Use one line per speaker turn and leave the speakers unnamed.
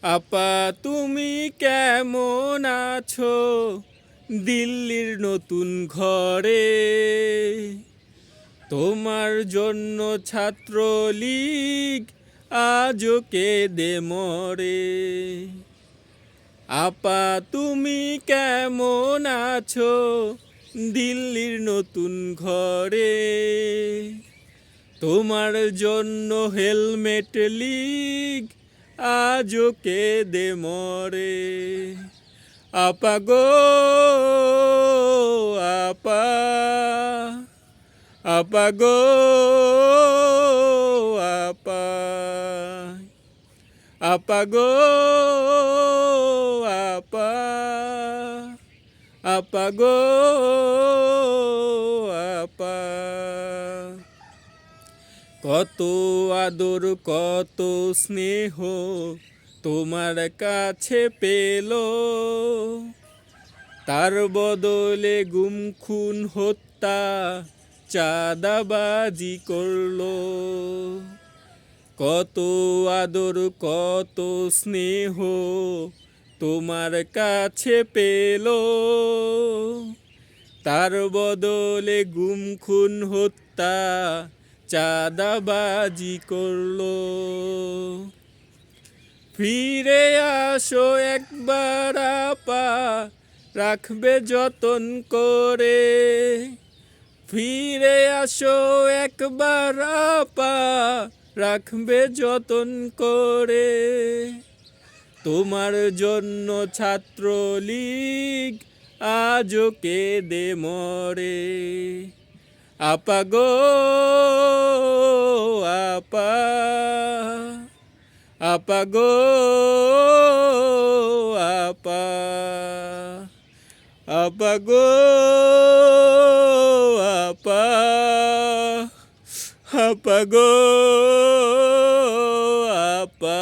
আপা তুমি কেমন আছো দিল্লির নতুন ঘরে? তোমার জন্য ছাত্রলীগ আজও কেঁদে মরে। আপা তুমি কেমন আছো দিল্লির নতুন ঘরে? তোমার জন্য হেলমেট লীগ আজও কেঁদে মরে। আপা গো আপা, আপা গো আপা, আপা গো আপা, আপা গো আপা। কত আদর কত স্নেহ তোমার কাছে পেল, তার বদলে গুম খুন হত্যা চাঁদাবাজি করলো। কত আদর কত স্নেহ তোমার কাছে পেল, তার বদলে গুম খুন হত্যা চাঁদাবাজি করলো। ফিরে আসো একবার আপা, রাখবে যতন করে। ফিরে আসো একবার আপা, রাখবে যতন করে। তোমার জন্য ছাত্রলীগ আজও কেঁদে মরে। আপা গো আপা, আপা গো আপা, আপা গো আপা, আপা গো আপা।